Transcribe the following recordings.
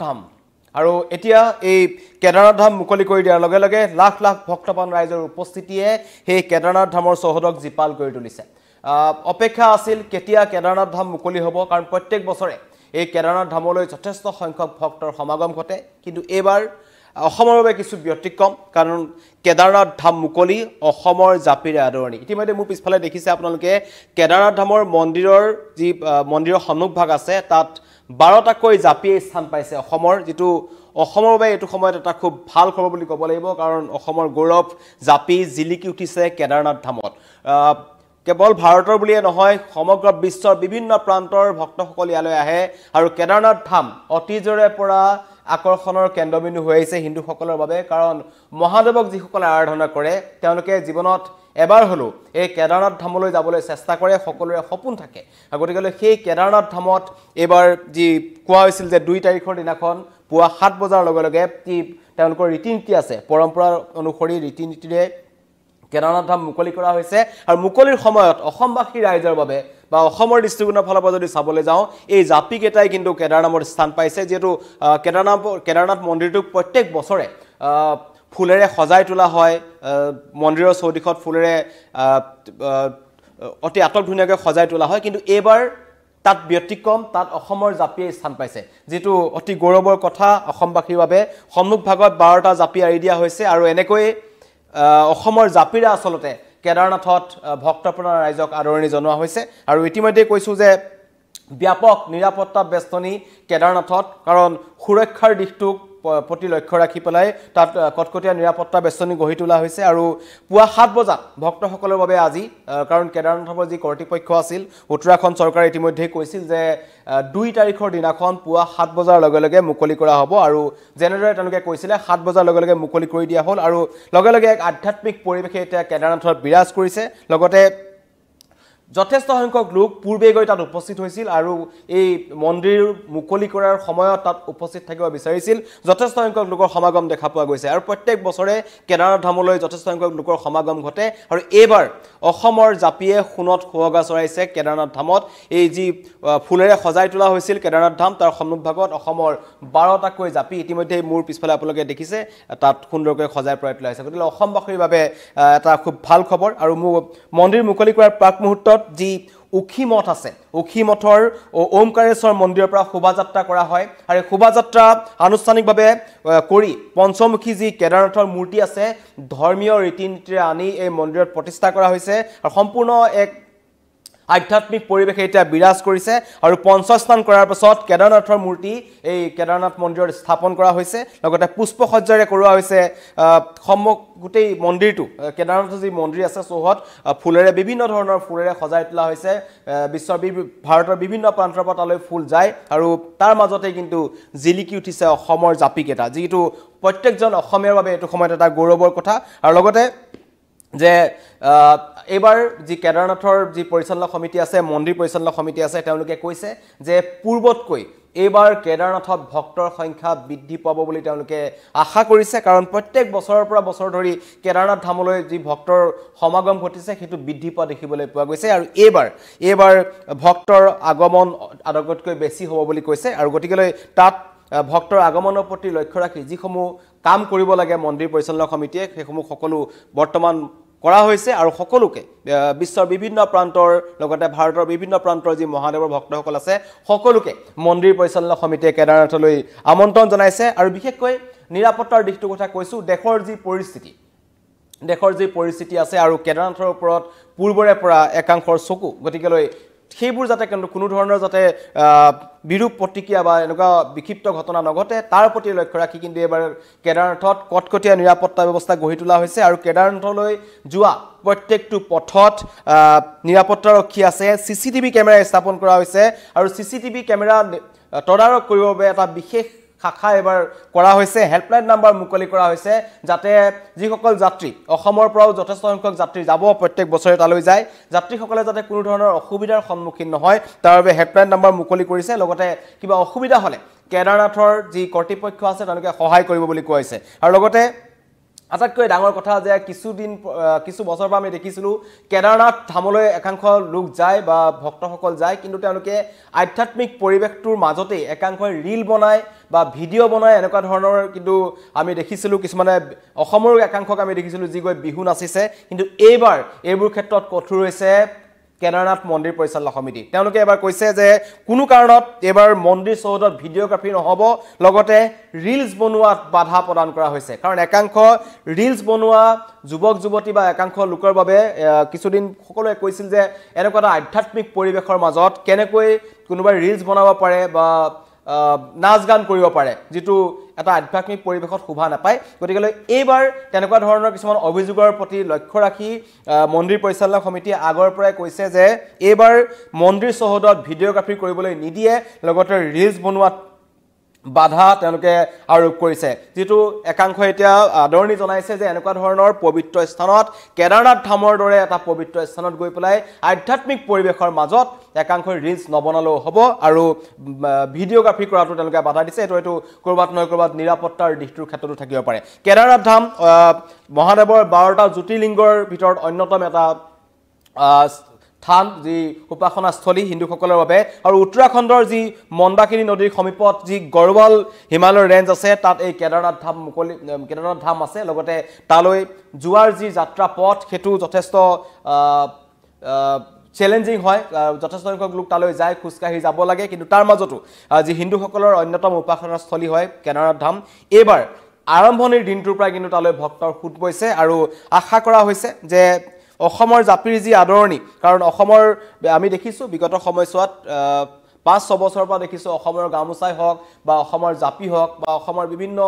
ধাম আৰু এতিয়া এই কেদাৰনাথ ধাম মুকলি কৰি দিয়াৰ লগে লগে লাখ লাখ ভক্তপ্ৰাণ ৰাইজৰ উপস্থিতিয়ে সেই কেদাৰনাথ ধামৰ চৌহদক জীপাল কৰি তুলিছে অপেক্ষা আছিল কেতিয়া কেদাৰনাথ ধাম মুকলি হ'ব কাৰণ প্ৰত্যেক বছৰে এই কেদাৰনাথ ধামলৈ যথেষ্ট সংখ্যক ভক্তৰ সমাগম ঘটে কিন্তু এইবাৰ অসমৰ বাবে কিছু ব্যতিক্ৰম কাৰণ কেদাৰনাথ ধাম মুকলি অসমৰ জাপিৰে আদৰণি ইতিমধ্যে মোৰ পিছফালে দেখিছে আপোনালোকে কেদাৰনাথ ধামৰ মন্দিৰৰ যি মন্দিৰৰ সন্মুখভাগ আছে তাত 12টাকৈ জাপিয়ে স্থান পাইছে অসমৰ যেটো অসমৰ বাবে এটো সময়ত এটা খুব ভাল খবৰ বুলি ক'ব লাগিব কাৰণ অসমৰ গৌৰৱ জাপি জিলিকি উঠিছে কেদাৰনাথ ধামত কেৱল ভাৰতৰ বুলিয়ে নহয় সমগ্ৰ বিশ্বৰ বিভিন্ন প্ৰান্তৰ ভক্তসকল ইয়ালৈ আহে আৰু কেদাৰনাথ ধাম অতীজৰে পৰা আকৰ্ষণৰ কেন্দ্ৰবিন্দু হৈ আহিছে হিন্দুসকলৰ বাবে কাৰণ মহাদেৱক যিসকলে আৰাধনা কৰে তেওঁলোকে জীৱনত এবাৰ হলো এই কেদাৰনাথ ধামলৈ যাবলৈ চেষ্টা কৰে সকলোৰে সপোন থাকে গতিকে সেই কেদাৰনাথ ধামত এবাৰ যি কোৱা হৈছিল যে 2 তাৰিখৰ দিনাখন পুৱা 7 বজাৰ লগে লগে তেওঁলোকৰ ৰীতি-নীতি আছে পৰম্পৰা অনুসৰি ৰীতি-নীতিৰে কেদাৰনাথ ধাম মুকলি কৰা হৈছে আৰু মুকলিৰ সময়ত অসমবাসী ৰাইজৰ বাবে বা অসমৰ দৃষ্টিকোণৰ ফালৰ পৰা যদি চাবলৈ যাওঁ এই জাপি কেটাই কিন্তু কেদাৰনাথৰ স্থান পাইছে যেটো কেদাৰনাথ মন্দিৰটো প্ৰত্যেক বছৰে ফুলেৰে সজাই তোলা হয় মন্দিৰৰ চৌদিশত ফুলেৰে অতি আটক ধুনীয়াকৈ সজাই তোলা হয় কিন্তু এইবাৰ তাত ব্যতিক্ৰম তাত অসমৰ জাপিয়ে স্থান পাইছে যেটো অতি গৌৰৱৰ কথা অসমবাসীৰ বাবে সন্মুখ ভাগত 12টা জাপি আৰি দিয়া হৈছে আৰু এনেকৈ অসমৰ জাপিৰে আসলতে কেদাৰনাথত ভক্তপ্ৰাণ ৰাইজক আদৰণি জনোৱা হৈছে আৰু ইতিমধ্যে কৈছো যে ব্যাপক নিৰাপত্তা বেষ্টনী কেদাৰনাথত কাৰণ সুৰক্ষাৰ দিশটোক প্ৰতি লক্ষ্য ৰাখি পেলাই তাত কটকটীয়া নিৰাপত্তা বেষ্টনী গঢ়ি তোলা হৈছে আৰু পুৱা 7 বজাত ভক্তসকলৰ বাবে আজি কাৰণ কেদাৰনাথৰ যি কৰ্তৃপক্ষ আছিল উত্তৰাখণ্ড চৰকাৰে ইতিমধ্যে কৈছিল যে 2 তাৰিখৰ দিনাখন পুৱা 7 বজাৰ লগে লগে মুকলি কৰা হ'ব আৰু জেনেৰেল তেওঁলোকে কৈছিল 7 বজাৰ লগে লগে মুকলি কৰি দিয়া হ'ল আৰু লগে লগে এক আধ্যাত্মিক পৰিৱেশে এটা কেদাৰনাথত বিৰাজ কৰিছে লগতে যথেষ্ট সংখ্যক লোক পূৰ্বে গৈ তাত উপস্থিত হৈছিল আৰু এই মন্দিৰ মুকলি কৰাৰ সময়ত তাত উপস্থিত থাকিব বিচাৰিছিল যথেষ্ট সংখ্যক লোকৰ সমাগম দেখা পোৱা গৈছে আৰু প্ৰত্যেক বছৰে কেদাৰনাথ ধামলৈ যথেষ্ট সংখ্যক লোকৰ সমাগম ঘটে আৰু এইবাৰ অসমৰ জাপিয়ে খুনত সুৱগা চৰাইছে কেদাৰনাথ ধামত এই যি ফুলেৰে সজাই তোলা হৈছিল কেদাৰনাথ ধাম তাৰ সন্মুখভাগত অসমৰ 12টাকৈ জাপি ইতিমধ্যে মোৰ পিছফালে আপোনালোকে দেখিছে তাত সুন্দৰকৈ সজাই পৰাই তোলা হৈছে গতিকে অসমবাসীৰ বাবে এটা খুব ভাল খবৰ আৰু মন্দিৰ মুকলি কৰাৰ প্ৰাক মুহূৰ্তত যি উখি মঠ আছে উখি মঠৰ ওমকাৰেশ্বৰ মন্দিৰৰ পৰা শোভাযাত্ৰা কৰা হয় আৰু শোভাযাত্ৰা আনুষ্ঠানিকভাৱে কৰি পঞ্চমুখী যি কেদাৰনাথৰ মূৰ্তি আছে ধৰ্মীয় ৰীতি-নীতিৰে আনি এই মন্দিৰত প্ৰতিষ্ঠা কৰা হৈছে আৰু সম্পূৰ্ণ এক আধ্যাত্মিক পৰিৱেশ এটা বিৰাজ কৰিছে আৰু পঞ্চস্নান কৰাৰ পাছত কেদাৰনাথৰ মূৰ্তি এই কেদাৰনাথ মন্দিৰত স্থাপন কৰা হৈছে লগতে পুষ্পসজ্জাৰে কৰোৱা হৈছে গোটেই মন্দিৰটো কেদাৰনাথৰ যি মন্দিৰ আছে চৌহদ ফুলেৰে বিভিন্ন ধৰণৰ ফুলেৰে সজাই তোলা হৈছে ভাৰতৰ বিভিন্ন প্ৰান্তৰ পৰা তালৈ ফুল যায় আৰু তাৰ মাজতে কিন্তু জিলিকি উঠিছে অসমৰ জাপিকেটা যিটো প্ৰত্যেকজন অসমীয়াৰ বাবে এটো সময়ত এটা গৌৰৱৰ কথা আৰু লগতে যে এবাৰ যি কেদাৰনাথৰ যি পৰিচালনা সমিতি আছে মন্দিৰ পৰিচালনা সমিতি আছে তেওঁলোকে কৈছে যে পূৰ্বতকৈ এবাৰ কেদাৰনাথত ভক্তৰ সংখ্যা বৃদ্ধি পাব বুলি তেওঁলোকে আশা কৰিছে কাৰণ প্ৰত্যেক বছৰৰ পৰা বছৰ ধৰি কেদাৰনাথ ধামলৈ যি ভক্তৰ সমাগম ঘটিছে হেতু বৃদ্ধি পোৱা দেখিবলৈ পোৱা গৈছে আৰু এবাৰ ভক্তৰ আগমন আগতকৈ বেছি হ'ব বুলি কৈছে আৰু গতিকেলৈ তাত ভক্তৰ আগমনৰ প্ৰতি লক্ষ্য ৰাখি যিসমূহ কাম কৰিব লাগে মন্দিৰ পৰিচালনা সমিতিয়ে সেইসমূহ সকলো বৰ্তমান কৰা হৈছে আৰু সকলোকে বিশ্বৰ বিভিন্ন প্ৰান্তৰ লগতে ভাৰতৰ বিভিন্ন প্ৰান্তৰ যি মহাদেৱৰ ভক্তসকল আছে সকলোকে মন্দিৰ পৰিচালনা সমিতিয়ে কেদাৰনাথলৈ আমন্ত্ৰণ জনাইছে আৰু বিশেষকৈ নিৰাপত্তাৰ দিশটোৰ কথা কৈছো দেশৰ যি পৰিস্থিতি আছে আৰু কেদাৰনাথৰ ওপৰত পূৰ্বৰে পৰা একাংশৰ চকু গতিকেলৈ সেইবোৰ যাতে কোনো ধৰণৰ যাতে বিৰূপ প্ৰতিক্ৰিয়া বা এনেকুৱা বিক্ষিপ্ত ঘটনা নঘটে তাৰ প্ৰতি লক্ষ্য ৰাখি কিন্তু এবাৰ কেদাৰনাথত কটকটীয়া নিৰাপত্তা ব্যৱস্থা গঢ়ি তোলা হৈছে আৰু কেদাৰনাথলৈ যোৱা প্ৰত্যেকটো পথত নিৰাপত্তাৰক্ষী আছে সিসিটিভি কেমেৰা স্থাপন কৰা হৈছে আৰু সিসিটিভি কেমেৰা তদাৰক কৰিবৰ বাবে এটা বিশেষ শাখা এবাৰ কৰা হৈছে হেল্পলাইন নাম্বাৰ মুকলি কৰা হৈছে যাতে যিসকল যাত্ৰী অসমৰ পৰাও যথেষ্ট সংখ্যক যাত্ৰী যাব প্ৰত্যেক বছৰে তালৈ যায় যাত্ৰীসকলে যাতে কোনো ধৰণৰ অসুবিধাৰ সন্মুখীন নহয় তাৰ বাবে হেল্পলাইন নাম্বাৰ মুকলি কৰিছে লগতে কিবা অসুবিধা হলে কেদাৰনাথৰ যি কৰ্তৃপক্ষ আছে তেওঁলোকে সহায় কৰিব বুলি কোৱা হৈছে আৰু লগতে আটাইতকৈ ডাঙৰ কথা যে কিছু বছৰৰ পৰা আমি দেখিছিলোঁ কেদাৰনাথ ধামলৈ একাংশ লোক যায় বা ভক্তসকল যায়, কিন্তু তেওঁলোকে আধ্যাত্মিক পৰিৱেশটোৰ মাজতেই একাংশই ৰীল বনায় বা ভিডিঅ' বনায়, এনেকুৱা ধৰণৰ কিন্তু আমি দেখিছিলোঁ। কিছুমানে অসমৰ একাংশক আমি দেখিছিলোঁ যি গৈ বিহু নাচিছে। কিন্তু এইবাৰ এইবোৰ ক্ষেত্ৰত কঠোৰ হৈছে কেদাৰনাথ মন্দিৰ পৰিচালনা সমিতি। তেওঁলোকে এবাৰ কৈছে যে কোনো কাৰণত এইবাৰ মন্দিৰ চৌহদত ভিডিঅ'গ্ৰাফি নহ'ব, লগতে ৰিলছ বনোৱাত বাধা প্ৰদান কৰা হৈছে। কাৰণ একাংশ ৰিলছ বনোৱা যুৱক যুৱতী বা একাংশ লোকৰ বাবে কিছুদিন সকলোৱে কৈছিল যে এনেকুৱা এটা আধ্যাত্মিক পৰিৱেশৰ মাজত কেনেকৈ কোনোবাই ৰিলছ বনাব পাৰে বা নাচ গান কৰিব পাৰে, যিটো এটা আধ্যাত্মিক পৰিৱেশত শোভা নাপায়। গতিকে এইবাৰ তেনেকুৱা ধৰণৰ কিছুমান অভিযোগৰ প্ৰতি লক্ষ্য ৰাখি মন্দিৰ পৰিচালনা সমিতিয়ে আগৰ পৰাই কৈছে যে এইবাৰ মন্দিৰ চৌহদত ভিডিঅ'গ্ৰাফি কৰিবলৈ নিদিয়ে, লগতে ৰিলছ বনোৱাত বাধা তেওঁলোকে আৰোপ কৰিছে। যিটো একাংশ এতিয়া আদৰণি জনাইছে যে এনেকুৱা ধৰণৰ পবিত্ৰ স্থানত কেদাৰনাথ ধামৰ দৰে এটা পবিত্ৰ স্থানত গৈ পেলাই আধ্যাত্মিক পৰিৱেশৰ মাজত একাংশই ৰিলছ নবনালেও হ'ব আৰু ভিডিঅ'গ্ৰাফি কৰাটো তেওঁলোকে বাধা দিছে। এইটো ক'ৰবাত নহয় ক'ৰবাত নিৰাপত্তাৰ দিশটোৰ ক্ষেত্ৰতো থাকিব পাৰে। কেদাৰনাথ ধাম মহাদেৱৰ 12টা জ্যোতিৰ্লিংগৰ ভিতৰত অন্যতম এটা স্থান, যি উপাসনাস্থলী হিন্দুসকলৰ বাবে। আৰু উত্তৰাখণ্ডৰ যি মন্দাকিনী নদীৰ সমীপত যি গড়ৱাল হিমালয় ৰেঞ্জ আছে, তাত এই কেদাৰনাথ ধাম আছে। লগতে তালৈ যোৱাৰ যি যাত্ৰা পথ সেইটো যথেষ্ট চেলেঞ্জিং হয়, যথেষ্ট সংখ্যক লোক তালৈ যায়, খোজকাঢ়ি যাব লাগে। কিন্তু তাৰ মাজতো যি হিন্দুসকলৰ অন্যতম উপাসনাস্থলী হয় কেদাৰনাথ ধাম, এইবাৰ আৰম্ভণিৰ দিনটোৰ পৰাই কিন্তু তালৈ ভক্তৰ সোঁত বৈছে আৰু আশা কৰা হৈছে যে অসমৰ জাপিৰ যি আদৰণি, কাৰণ অসমৰ আমি দেখিছোঁ বিগত সময়ছোৱাত 5-6 বছৰৰ পৰা দেখিছোঁ অসমৰ গামোচাই হওক বা অসমৰ জাপি হওক বা অসমৰ বিভিন্ন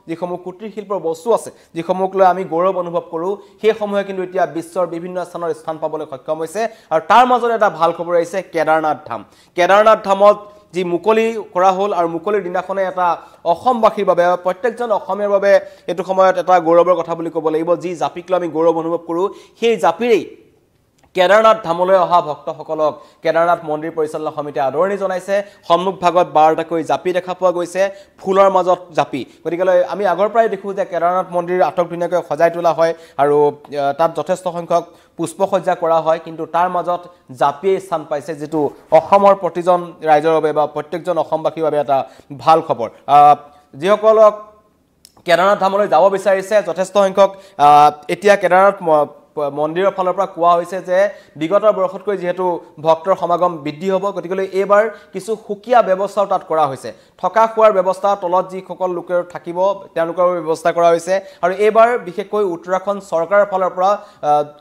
যিসমূহ কুটিৰ শিল্পৰ বস্তু আছে, যিসমূহক লৈ আমি গৌৰৱ অনুভৱ কৰোঁ, সেইসমূহে কিন্তু এতিয়া বিশ্বৰ বিভিন্ন স্থানৰ স্থান পাবলৈ সক্ষম হৈছে। আৰু তাৰ মাজত এটা ভাল খবৰ আহিছে কেদাৰনাথ ধাম। কেদাৰনাথ ধামত যি মুকলি কৰা হ'ল আৰু মুকলিৰ দিনাখনে এটা অসমবাসীৰ বাবে, প্ৰত্যেকজন অসমীয়াৰ বাবে এইটো সময়ত এটা গৌৰৱৰ কথা বুলি ক'ব লাগিব। যি জাপিক লৈ আমি গৌৰৱ অনুভৱ কৰোঁ, সেই জাপিৰেই কেদাৰনাথ ধামলৈ অহা ভক্তসকলক কেদাৰনাথ মন্দিৰ পৰিচালনা সমিতিয়ে আদৰণি জনাইছে। সন্মুখভাগত 12টাকৈ জাপি দেখা পোৱা গৈছে, ফুলৰ মাজত জাপি। গতিকে আমি আগৰ পৰাই দেখোঁ যে কেদাৰনাথ মন্দিৰ আটক ধুনীয়াকৈ সজাই তোলা হয় আৰু তাত যথেষ্ট সংখ্যক পুষ্পসজ্জা কৰা হয়, কিন্তু তাৰ মাজত জাপিয়ে স্থান পাইছে, যিটো অসমৰ প্ৰতিজন ৰাইজৰ বাবে বা প্ৰত্যেকজন অসমবাসীৰ বাবে এটা ভাল খবৰ। যিসকলক কেদাৰনাথ ধামলৈ যাব বিচাৰিছে, যথেষ্ট সংখ্যক এতিয়া কেদাৰনাথ মন্দিৰৰ ফালৰ পৰা কোৱা হৈছে যে বিগত বৰ্ষতকৈ যিহেতু ভক্তৰ সমাগম বৃদ্ধি হ'ব, গতিকে এইবাৰ কিছু সুকীয়া ব্যৱস্থাও তাত কৰা হৈছে। থকা খোৱাৰ ব্যৱস্থা, তলত যিসকল লোকৰ থাকিব তেওঁলোকৰ ব্যৱস্থা কৰা হৈছে। আৰু এইবাৰ বিশেষকৈ উত্তৰাখণ্ড চৰকাৰৰ ফালৰ পৰা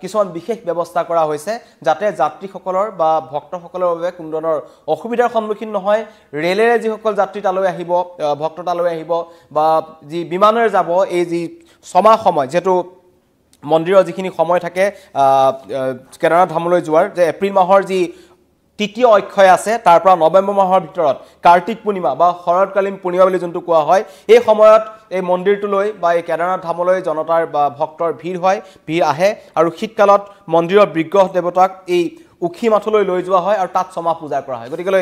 কিছুমান বিশেষ ব্যৱস্থা কৰা হৈছে, যাতে যাত্ৰীসকলৰ বা ভক্তসকলৰ বাবে কোনো ধৰণৰ অসুবিধাৰ সন্মুখীন নহয়। ৰেলেৰে যিসকল যাত্ৰী তালৈ আহিব, ভক্ত তালৈ আহিব বা যি বিমানেৰে যাব, এই যি 6 মাহ সময়, যিহেতু মন্দিৰৰ যিখিনি সময় থাকে কেদাৰনাথ ধামলৈ যোৱাৰ, যে এপ্ৰিল মাহৰ যি তৃতীয় অক্ষয় আছে তাৰ পৰা নৱেম্বৰ মাহৰ ভিতৰত কাৰ্তিক পূৰ্ণিমা বা শৰৎকালীন পূৰ্ণিমা বুলি যোনটো কোৱা হয়, এই সময়ত এই মন্দিৰটোলৈ বা এই কেদাৰনাথ ধামলৈ জনতাৰ বা ভক্তৰ ভিৰ আহে। আৰু শীতকালত মন্দিৰৰ বিগ্ৰহ দেৱতাক এই উখীমাথলৈ লৈ যোৱা হয় আৰু তাত 6 মাহ পূজা কৰা হয়। গতিকে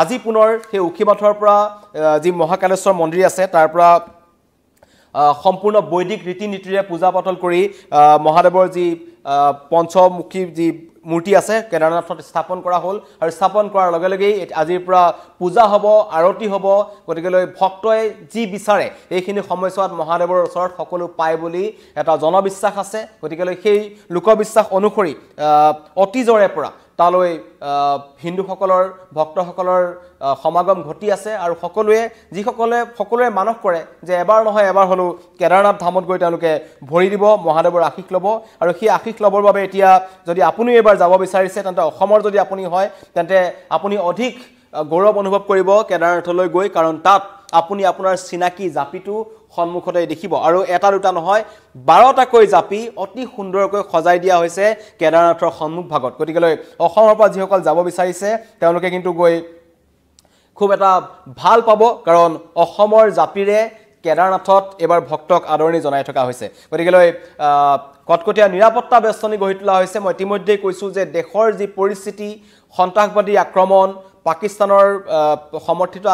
আজি পুনৰ সেই উখীমাথৰ পৰা যি মহাকালেশ্বৰ মন্দিৰ আছে তাৰ পৰা সম্পূৰ্ণ বৈদিক ৰীতি নীতিৰে পূজা পাতল কৰি মহাদেৱৰ যি পঞ্চমুখী যি মূৰ্তি আছে কেদাৰনাথত স্থাপন কৰা হ'ল। আৰু স্থাপন কৰাৰ লগে লগেই আজিৰ পৰা পূজা হ'ব, আৰতি হ'ব। গতিকে ভক্তই যি বিচাৰে এইখিনি সময়ছোৱাত মহাদেৱৰ ওচৰত সকলো পায় বুলি এটা জনবিশ্বাস আছে। গতিকে সেই লোকবিশ্বাস অনুসৰি অতীজৰে পৰা তালৈ হিন্দুসকলৰ ভক্তসকলৰ সমাগম ঘটি আছে। আৰু সকলোৱে মানস কৰে যে এবাৰ নহয় এবাৰ হ'লেও কেদাৰনাথ ধামত গৈ তেওঁলোকে ভৰি দিব, মহাদেৱৰ আশীষ ল'ব। আৰু সেই আশীষ ল'বৰ বাবে এতিয়া যদি আপুনি এবাৰ যাব বিচাৰিছে, তেন্তে অসমৰ যদি আপুনি হয়, তেন্তে আপুনি অধিক গৌৰৱ অনুভৱ কৰিব কেদাৰনাথলৈ গৈ, কাৰণ তাত আপুনি আপোনাৰ চিনাকি জাপিটো সন্মুখতে দেখিব। আৰু এটা দুটা নহয়, 12টাকৈ জাপি অতি সুন্দৰকৈ সজাই দিয়া হৈছে কেদাৰনাথৰ সন্মুখভাগত। গতিকে অসমৰ পৰা যিসকল যাব বিচাৰিছে তেওঁলোকে কিন্তু গৈ খুব এটা ভাল পাব, কাৰণ অসমৰ জাপিৰে কেদাৰনাথত এবাৰ ভক্তক আদৰণি জনাই থকা হৈছে। গতিকে কটকটীয়া নিৰাপত্তা বেষ্টনী গঢ়ি তোলা হৈছে। মই ইতিমধ্যেই কৈছোঁ যে দেশৰ যি পৰিস্থিতি, সন্ত্ৰাসবাদী আক্ৰমণ, পাকিস্তানৰ সমৰ্থিত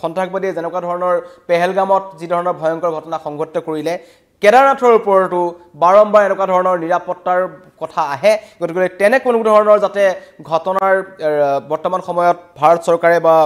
সন্ত্ৰাসবাদীয়ে যেনেকুৱা ধৰণৰ পেহেলগামত যি ধৰণৰ ভয়ংকৰ ঘটনা সংঘটিত কৰিলে, কেদাৰনাথৰ ওপৰতো বাৰম্বাৰ এনেকুৱা ধৰণৰ নিৰাপত্তাৰ কথা আহে গতিকে তেনে কোনো ধৰণৰ যাতে ঘটনাৰ বৰ্তমান সময়ত ভাৰত চৰকাৰে বা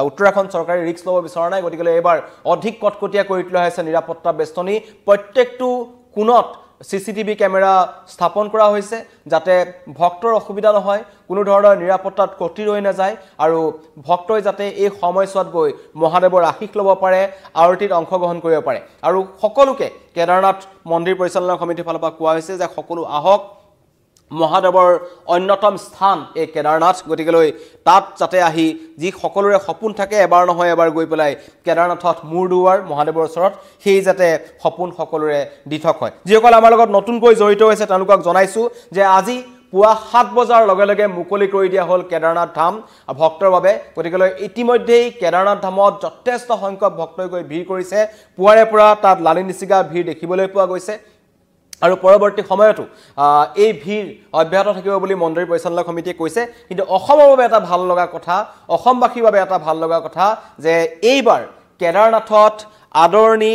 উত্তৰাখণ্ড চৰকাৰে ৰিস্ক ল'ব বিচৰা নাই গতিকে এবাৰ অধিক কটকটীয়া কৰি তোলা হৈছে নিৰাপত্তা বেষ্টনী প্ৰত্যেকটো কোণত CCTV কেমেৰা স্থাপন কৰা হৈছে যাতে ভক্তৰ অসুবিধা নহয় কোনো ধৰণৰ নিৰাপত্তাত কটি ৰৈ নাযায় আৰু ভক্তই যাতে এই সময়ছোৱাত গৈ মহাদেৱৰ আশীষ ল'ব পাৰে আৰতিত অংশগ্ৰহণ কৰিব পাৰে আৰু সকলোকে কেদাৰনাথ মন্দিৰ পৰিচালনা সমিতিৰ ফালৰ পৰা কোৱা হৈছে যে সকলো আহক মহাদেৱৰ অন্যতম স্থান এই কেদাৰনাথ গতিকেলৈ তাত যাতে আহি যি সকলোৰে সপোন থাকে এবাৰ নহয় এবাৰ গৈ পেলাই কেদাৰনাথত মূৰ দুৱাৰ মহাদেৱৰ ওচৰত সেই যাতে সপোন সকলোৰে দিঠক হয় যিসকল আমাৰ লগত নতুনকৈ জড়িত হৈছে তেওঁলোকক জনাইছো যে আজি পুৱা 7 বজাৰ লগে লগে মুকলি কৰি দিয়া হ'ল কেদাৰনাথ ধাম ভক্তৰ বাবে গতিকেলৈ ইতিমধ্যেই কেদাৰনাথ ধামত যথেষ্ট সংখ্যক ভক্তই গৈ ভিৰ কৰিছে পুৱাৰে পৰা তাত লালি নিচিগা ভিৰ দেখিবলৈ পোৱা গৈছে আৰু পৰৱৰ্তী সময়তো এই ভিৰ অব্যাহত থাকিব বুলি মন্দিৰ পৰিচালনা সমিতিয়ে কৈছে কিন্তু অসমৰ বাবে এটা ভাল লগা কথা অসমবাসীৰ বাবে এটা ভাল লগা কথা যে এইবাৰ কেদাৰনাথত আদৰণি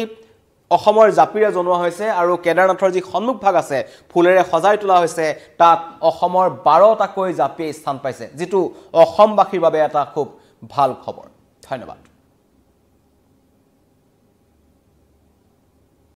অসমৰ জাপিৰে জনোৱা হৈছে আৰু কেদাৰনাথৰ যি সন্মুখভাগ আছে ফুলেৰে সজাই তোলা হৈছে তাত অসমৰ 12টাকৈ জাপিয়ে স্থান পাইছে যিটো অসমবাসীৰ বাবে এটা খুব ভাল খবৰ ধন্যবাদ